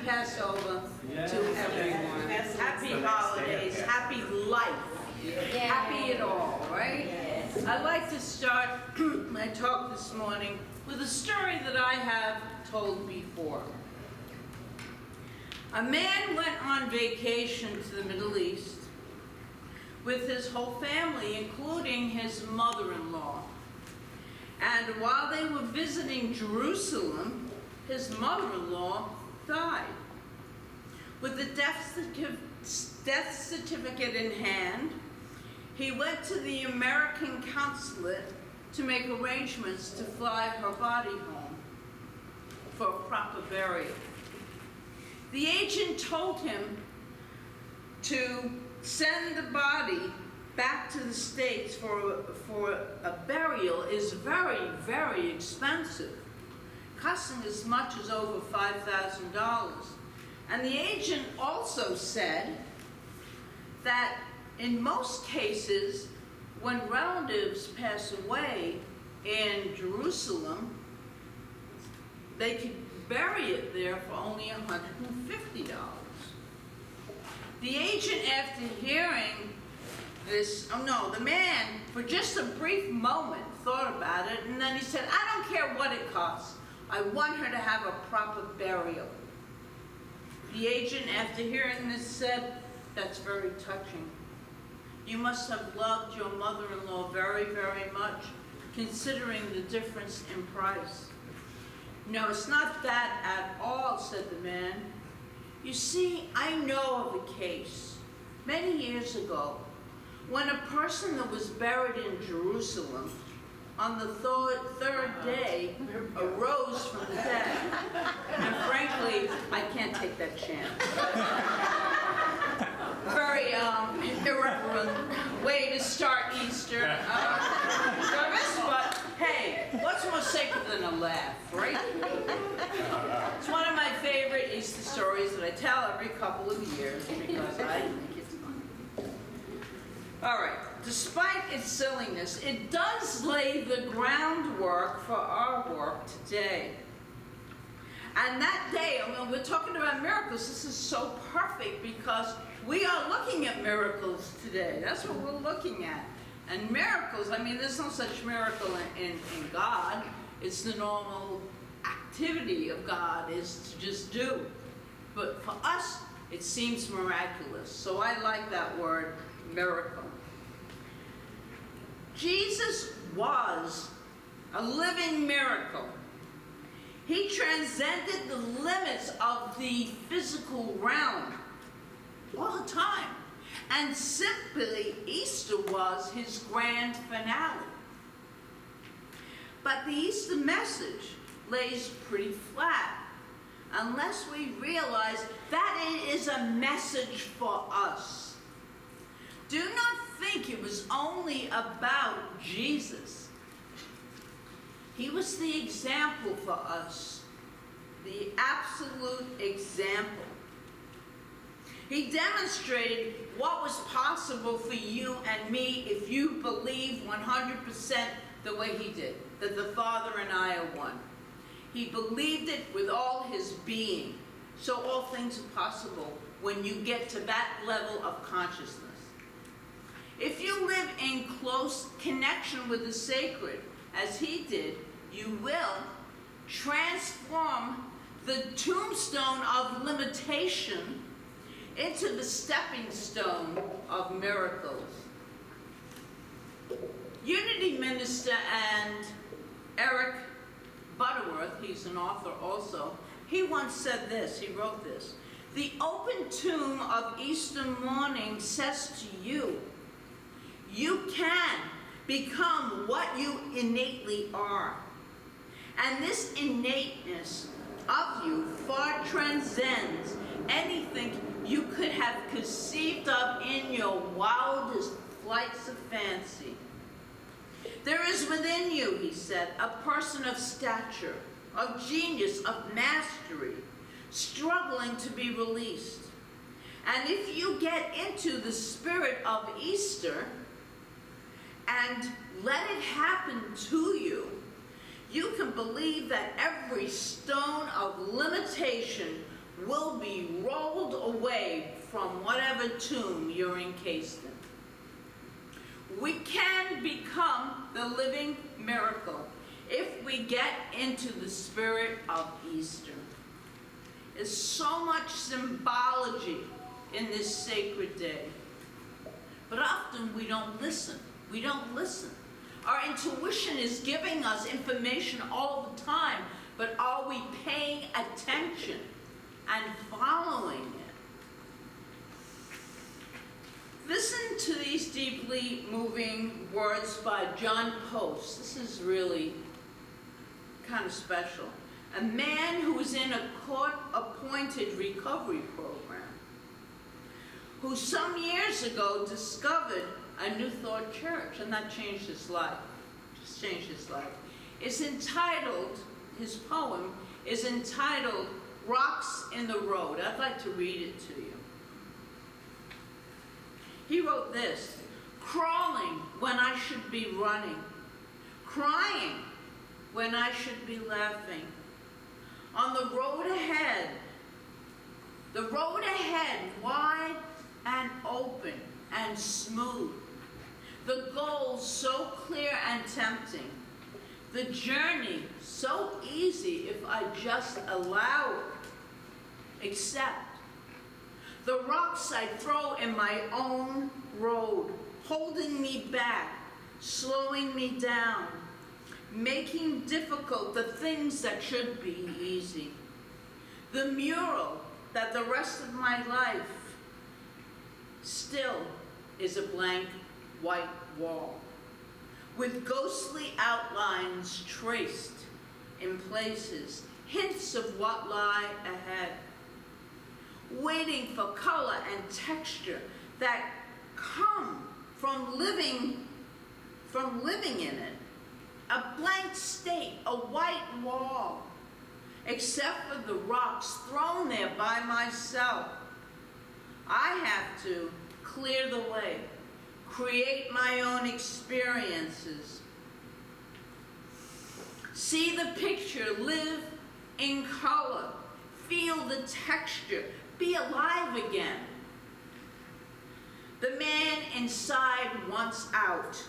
Passover to everyone. Happy holidays, happy life, happy it all, right? I'd like to start my talk this morning with a story that I have told before. A man went on vacation to the Middle East with his whole family, including his mother-in-law. And while they were visiting Jerusalem, his mother-in-law died. With the death certificate in hand, he went to the American consulate to make arrangements to fly her body home for a proper burial. The agent told him to send the body back to the States for a burial is very, very expensive, costing as much as over $5,000. And the agent also said that in most cases, when relatives pass away in Jerusalem, they could bury it there for only $150. The agent, after hearing this, the man, for just a brief moment, thought about it, and then he said, I don't care what it costs. I want her to have a proper burial. The agent, after hearing this, said, that's very touching. You must have loved your mother-in-law very, very much, considering the difference in price. No, it's not that at all, said the man. You see, I know of a case many years ago when a person that was buried in Jerusalem on the third day arose from the dead. And frankly, I can't take that chance. Very irreverent way to start Easter service, but hey, what's more sacred than a laugh, right? It's one of my favorite Easter stories that I tell every couple of years because I think it's funny. All right, despite its silliness, it does lay the groundwork for our work today. And that day, we're talking about miracles. This is so perfect because we are looking at miracles today. That's what we're looking at. And miracles, there's no such miracle in God. It's the normal activity of God is to just do. But for us, it seems miraculous. So I like that word, miracle. Jesus was a living miracle. He transcended the limits of the physical realm all the time. And simply, Easter was his grand finale. But the Easter message lays pretty flat unless we realize that it is a message for us. Do not think it was only about Jesus. He was the example for us, the absolute example. He demonstrated what was possible for you and me if you believe 100% the way he did, that the Father and I are one. He believed it with all his being. So all things are possible when you get to that level of consciousness. If you live in close connection with the sacred, as he did, you will transform the tombstone of limitation into the stepping stone of miracles. Unity minister and Eric Butterworth, he's an author also, he once said this, he wrote this: the open tomb of Easter morning says to you, you can become what you innately are. And this innateness of you far transcends anything you could have conceived of in your wildest flights of fancy. There is within you, he said, a person of stature, of genius, of mastery, struggling to be released. And if you get into the spirit of Easter and let it happen to you, you can believe that every stone of limitation will be rolled away from whatever tomb you're encased in. We can become the living miracle if we get into the spirit of Easter. There's so much symbology in this sacred day. But often we don't listen. We don't listen. Our intuition is giving us information all the time, but are we paying attention and following it? Listen to these deeply moving words by John Post. This is really kind of special. A man who was in a court-appointed recovery program, who some years ago discovered a New Thought church, and that changed his life. Just changed his life. It's entitled, his poem is entitled, Rocks in the Road. I'd like to read it to you. He wrote this: crawling when I should be running, crying when I should be laughing. On the road ahead, wide and open and smooth. The goal so clear and tempting. The journey so easy if I just allow it. Except the rocks I throw in my own road, holding me back, slowing me down, making difficult the things that should be easy. The mural that the rest of my life still is a blank white wall, with ghostly outlines traced in places, hints of what lie ahead, waiting for color and texture that come from living in it. A blank state, a white wall, except for the rocks thrown there by myself. I have to clear the way, create my own experiences. See the picture, live in color, feel the texture, be alive again. The man inside wants out.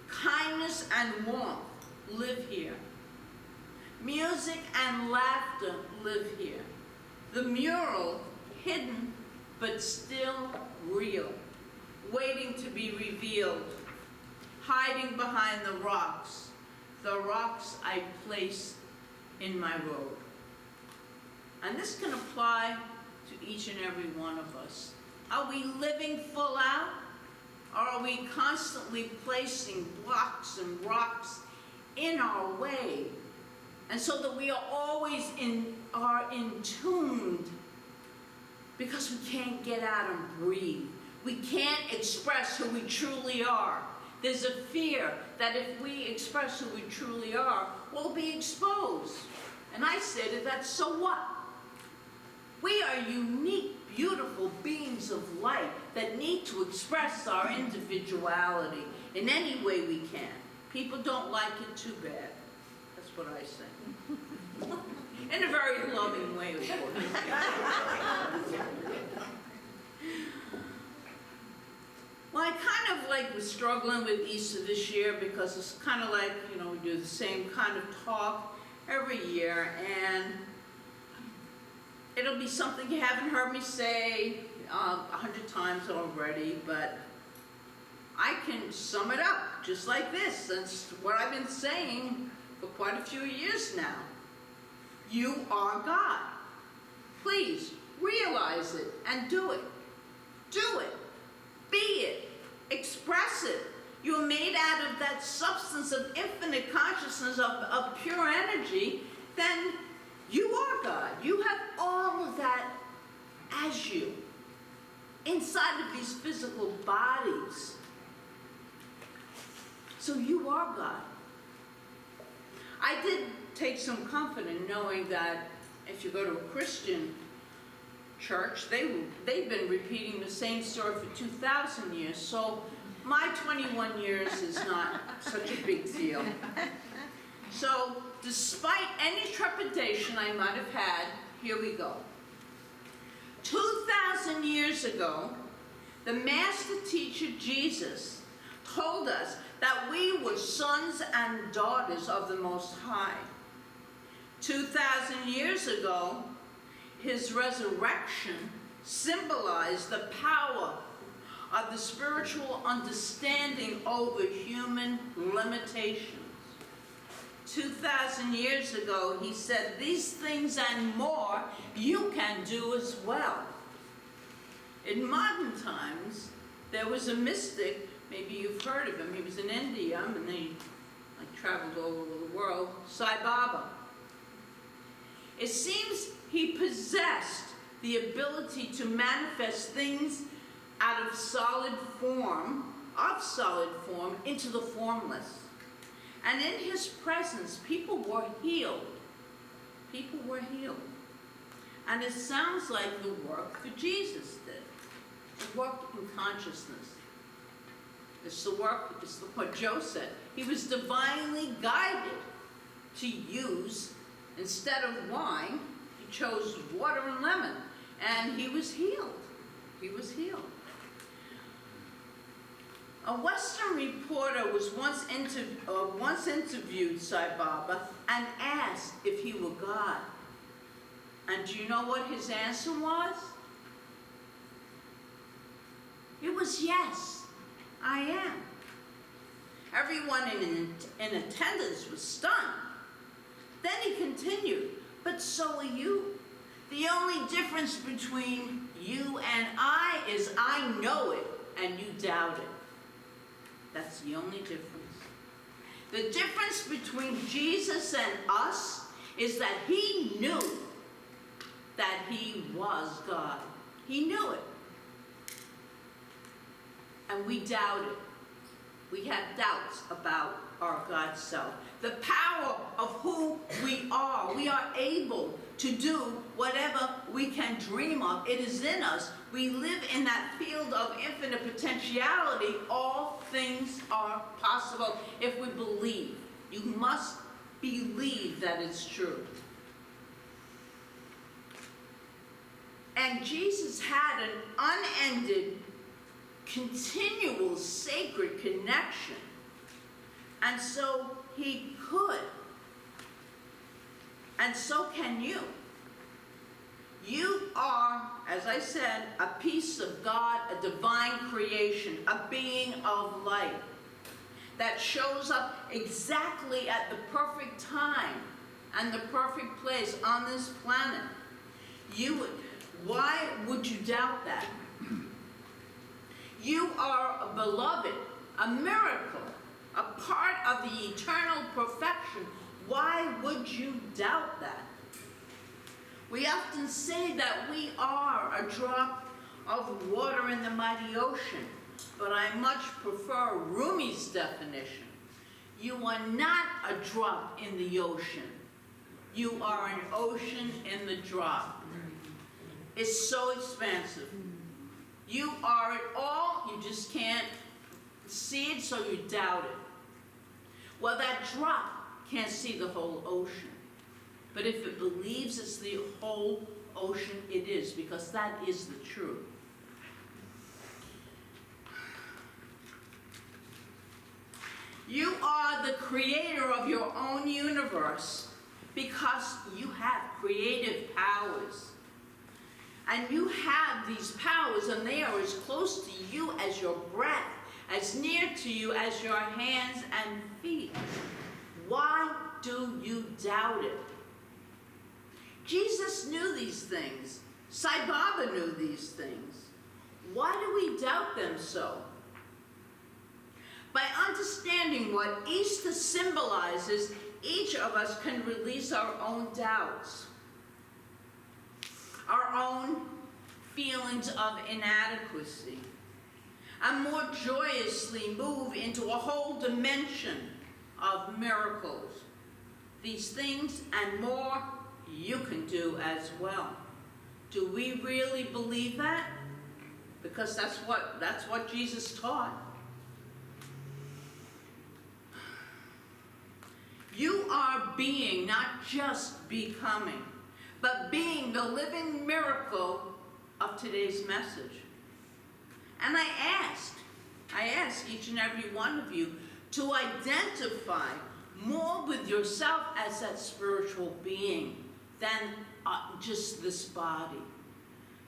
Kindness and warmth live here. Music and laughter live here. The mural, hidden but still real, waiting to be revealed, hiding behind the rocks I place in my road. And this can apply to each and every one of us. Are we living full out? Or are we constantly placing blocks and rocks in our way? And so that we are always in tuned, because we can't get out and breathe. We can't express who we truly are. There's a fear that if we express who we truly are, we'll be exposed. And I say to that, so what? We are unique, beautiful beings of light that need to express our individuality in any way we can. People don't like it too bad. That's what I say. In a very loving way, of course. Well, I kind of was struggling with Easter this year because it's kind of like, we do the same kind of talk every year, and it'll be something you haven't heard me say 100 times already, but I can sum it up just like this. That's what I've been saying for quite a few years now. You are God. Please realize it and do it. Do it. Be it. Express it. You're made out of that substance of infinite consciousness, of pure energy. Then you are God. You have all of that as you, inside of these physical bodies. So you are God. I did take some comfort in knowing that if you go to a Christian church, they've been repeating the same story for 2,000 years. So my 21 years is not such a big deal. So despite any trepidation I might have had, here we go. 2,000 years ago, the master teacher Jesus told us that we were sons and daughters of the Most High. 2,000 years ago, his resurrection symbolized the power of the spiritual understanding over human limitations. 2,000 years ago, he said, these things and more you can do as well. In modern times, there was a mystic, maybe you've heard of him, he was in India, and he traveled all over the world, Sai Baba. It seems he possessed the ability to manifest things out of solid form, into the formless. And in his presence, people were healed. People were healed. And it sounds like the work that Jesus did. The work in consciousness. It's what Joe said. He was divinely guided to use, instead of wine, he chose water and lemon. And he was healed. He was healed. A Western reporter was once interviewed Sai Baba and asked if he were God. And do you know what his answer was? It was, yes, I am. Everyone in attendance was stunned. Then he continued, but so are you. The only difference between you and I is I know it and you doubt it. That's the only difference. The difference between Jesus and us is that he knew that he was God. He knew it. And we doubt it. We have doubts about our God self. The power of who we are. We are able to do whatever we can dream of. It is in us. We live in that field of infinite potentiality. All things are possible if we believe. You must believe that it's true. And Jesus had an unended, continual sacred connection. And so he could. And so can you. You are, as I said, a piece of God, a divine creation, a being of light that shows up exactly at the perfect time and the perfect place on this planet. Why would you doubt that? You are a beloved, a miracle, a part of the eternal perfection. Why would you doubt that? We often say that we are a drop of water in the mighty ocean, but I much prefer Rumi's definition. You are not a drop in the ocean. You are an ocean in the drop. It's so expansive. You are it all, you just can't see it, so you doubt it. Well, that drop can't see the whole ocean. But if it believes it's the whole ocean, it is, because that is the truth. You are the creator of your own universe because you have creative powers. And you have these powers, and they are as close to you as your breath, as near to you as your hands and feet. Why do you doubt it? Jesus knew these things. Sai Baba knew these things. Why do we doubt them so? By understanding what Easter symbolizes, each of us can release our own doubts, our own feelings of inadequacy, and more joyously move into a whole dimension of miracles. These things and more you can do as well. Do we really believe that? Because that's what Jesus taught. You are being, not just becoming, but being the living miracle of today's message. And I ask each and every one of you to identify more with yourself as that spiritual being than just this body.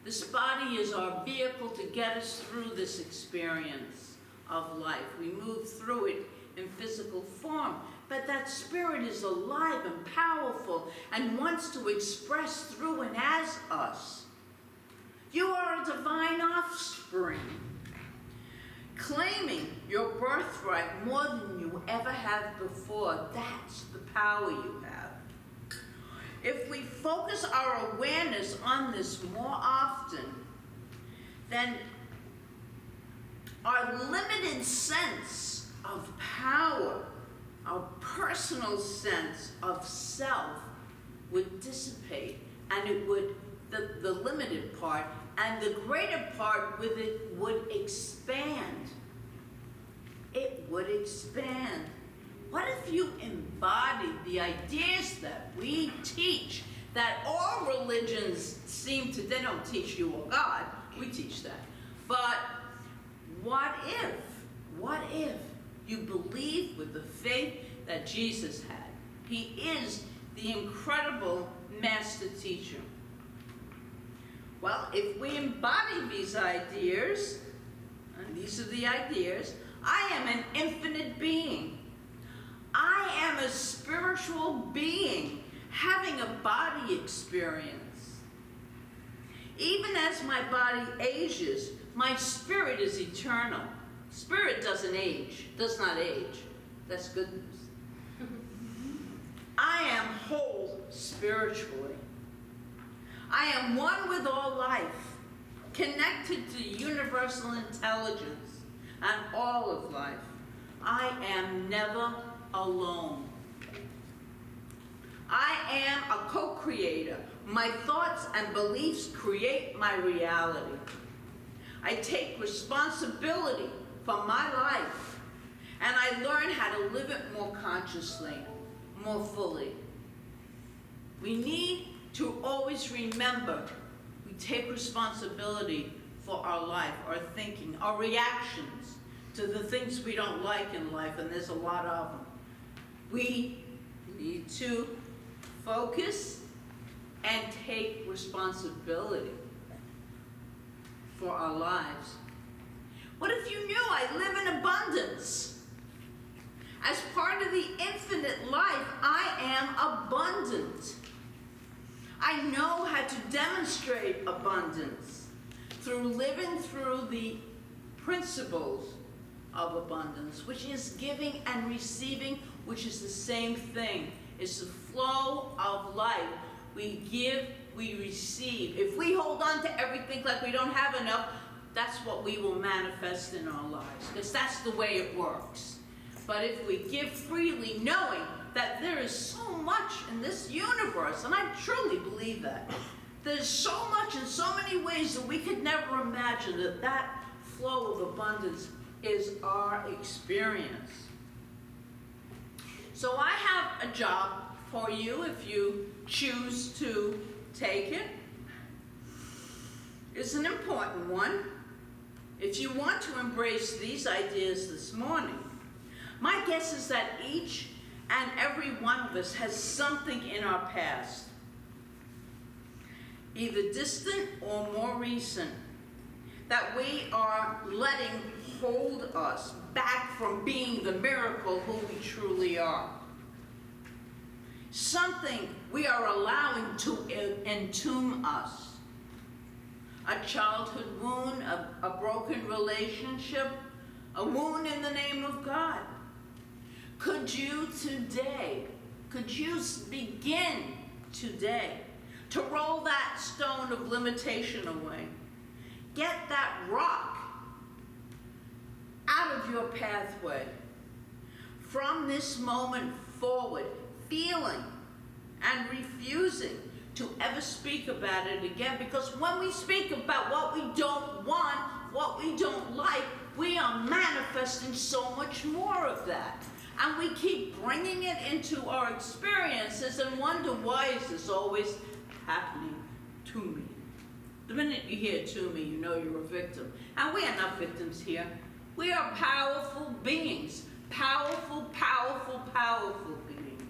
This body is our vehicle to get us through this experience of life. We move through it in physical form, but that spirit is alive and powerful and wants to express through and as us. You are a divine offspring, claiming your birthright more than you ever have before. That's the power you have. If we focus our awareness on this more often, then our limited sense of power, our personal sense of self would dissipate, and it would, the limited part, and the greater part with it would expand. It would expand. What if you embodied the ideas that we teach, that all religions seem to, they don't teach you or God, we teach that. But what if you believe with the faith that Jesus had? He is the incredible master teacher. Well, if we embody these ideas, and these are the ideas, I am an infinite being. I am a spiritual being having a body experience. Even as my body ages, my spirit is eternal. Spirit doesn't age, does not age. That's good news. I am whole spiritually. I am one with all life, connected to universal intelligence and all of life. I am never alone. I am a co-creator. My thoughts and beliefs create my reality. I take responsibility for my life, and I learn how to live it more consciously, more fully. We need to always remember we take responsibility for our life, our thinking, our reactions to the things we don't like in life, and there's a lot of them. We need to focus and take responsibility for our lives. What if you knew I live in abundance? As part of the infinite life, I am abundant. I know how to demonstrate abundance through living through the principles of abundance, which is giving and receiving, which is the same thing. It's the flow of life. We give, we receive. If we hold on to everything like we don't have enough, that's what we will manifest in our lives, because that's the way it works. But if we give freely, knowing that there is so much in this universe, and I truly believe that, there's so much in so many ways that we could never imagine, that flow of abundance is our experience. So I have a job for you if you choose to take it. It's an important one. If you want to embrace these ideas this morning, my guess is that each and every one of us has something in our past, either distant or more recent, that we are letting hold us back from being the miracle who we truly are. Something we are allowing to entomb us. A childhood wound, a broken relationship, a wound in the name of God. Could you begin today to roll that stone of limitation away? Get that rock out of your pathway. From this moment forward, feeling and refusing to ever speak about it again, because when we speak about what we don't want, what we don't like, we are manifesting so much more of that. And we keep bringing it into our experiences and wonder, why is this always happening to me? The minute you hear to me, you know you're a victim. And we are not victims here. We are powerful beings. Powerful, powerful, powerful beings.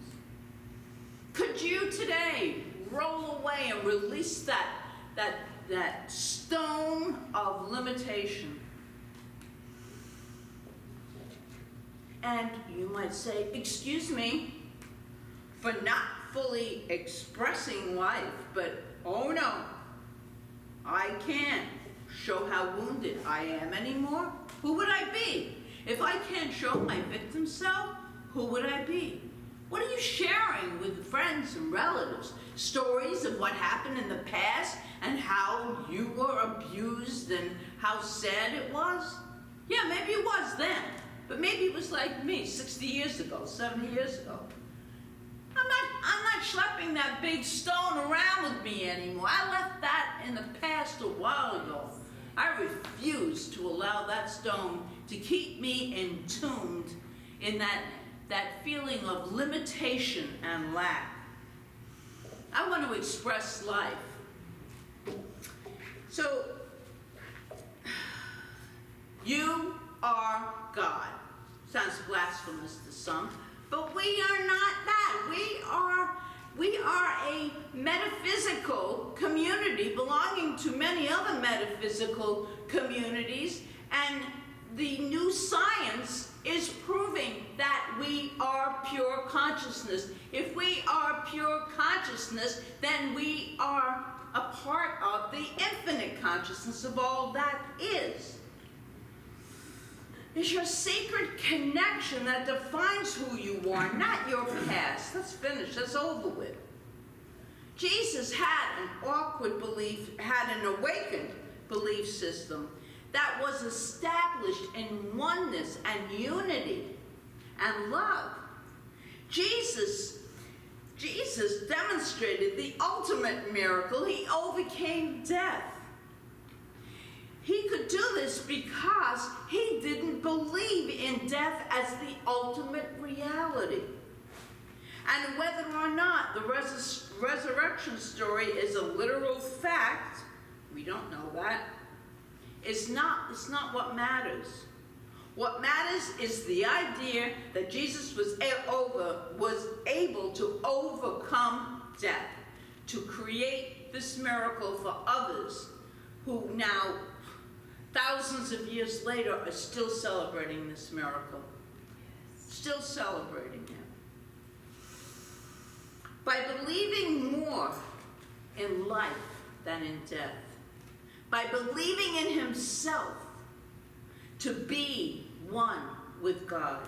Could you today roll away and release that stone of limitation? And you might say, excuse me for not fully expressing life, but oh no, I can't show how wounded I am anymore. Who would I be? If I can't show my victim self, who would I be? What are you sharing with friends and relatives? Stories of what happened in the past and how you were abused and how sad it was? Yeah, maybe it was then, but maybe it was like me 60 years ago, 70 years ago. I'm not schlepping that big stone around with me anymore. I left that in the past a while ago. I refuse to allow that stone to keep me entombed in that feeling of limitation and lack. I want to express life. So, you are God. Sounds blasphemous to some, but we are not that. We are a metaphysical community belonging to many other metaphysical communities, and the new science is proving that we are pure consciousness. If we are pure consciousness, then we are a part of the infinite consciousness of all that is. It's your sacred connection that defines who you are, not your past. That's finished. That's over with. Jesus had an awakened belief system that was established in oneness and unity and love. Jesus demonstrated the ultimate miracle. He overcame death. He could do this because he didn't believe in death as the ultimate reality. And whether or not the resurrection story is a literal fact, we don't know that. It's not what matters. What matters is the idea that Jesus was able to overcome death, to create this miracle for others who now, thousands of years later, are still celebrating this miracle. Still celebrating it. By believing more in life than in death, by believing in himself to be one with God,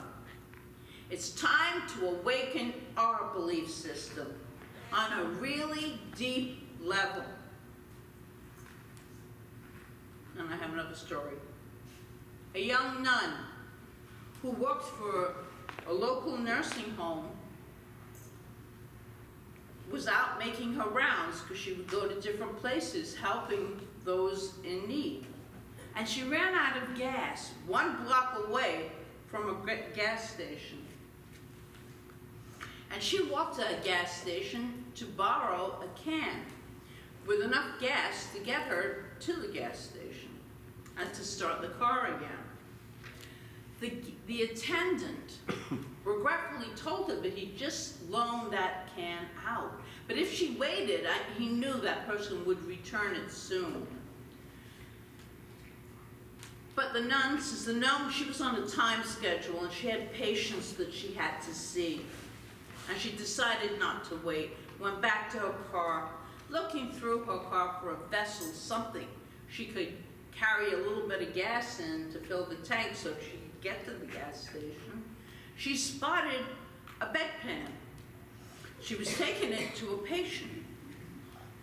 it's time to awaken our belief system on a really deep level. And I have another story. A young nun who worked for a local nursing home was out making her rounds because she would go to different places helping those in need. And she ran out of gas 1 block away from a gas station. And she walked to a gas station to borrow a can with enough gas to get her to the gas station and to start the car again. The attendant regretfully told her that he just loaned that can out. But if she waited, he knew that person would return it soon. But the nun, since the nun, she was on a time schedule and she had patients that she had to see. And she decided not to wait, went back to her car, looking through her car for a vessel, something she could carry a little bit of gas in to fill the tank so she could get to the gas station. She spotted a bedpan. She was taking it to a patient.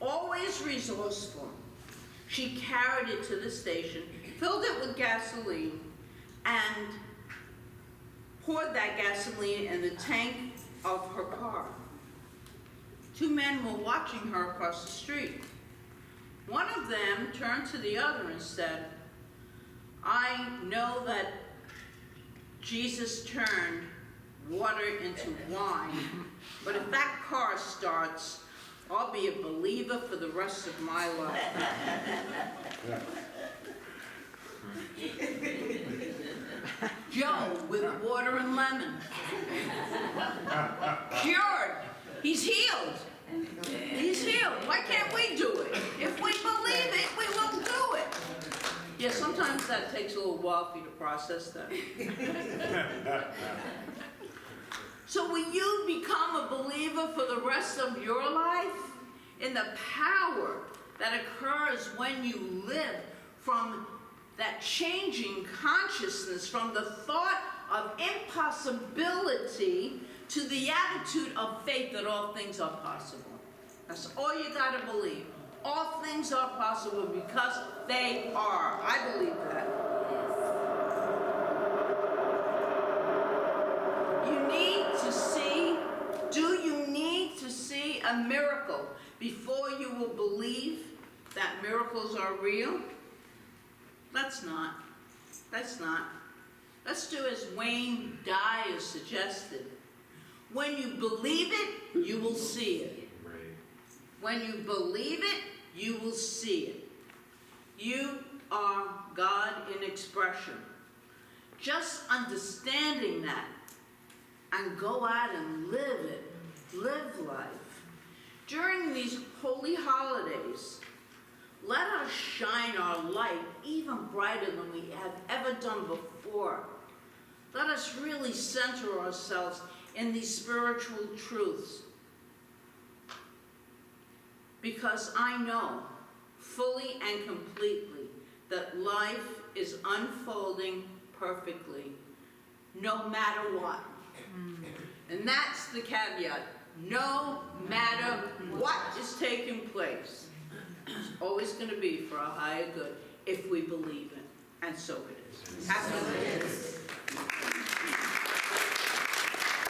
Always resourceful. She carried it to the station, filled it with gasoline, and poured that gasoline in the tank of her car. 2 men were watching her across the street. One of them turned to the other and said, "I know that Jesus turned water into wine, but if that car starts, I'll be a believer for the rest of my life. Joe with water and lemon. Cured. He's healed. He's healed. Why can't we do it? If we believe it, we will do it. Yeah, sometimes that takes a little while for you to process that. So will you become a believer for the rest of your life in the power that occurs when you live from that changing consciousness, from the thought of impossibility to the attitude of faith that all things are possible? That's all you got to believe. All things are possible because they are. I believe that. Do you need to see a miracle before you will believe that miracles are real? Let's not. Let's not. Let's do as Wayne Dyer suggested. When you believe it, you will see it. When you believe it, you will see it. You are God in expression. Just understanding that and go out and live it. Live life. During these holy holidays, let us shine our light even brighter than we have ever done before. Let us really center ourselves in these spiritual truths. Because I know fully and completely that life is unfolding perfectly, no matter what. And that's the caveat. No matter what is taking place, it's always going to be for our higher good if we believe it. And so it is. Happy holidays.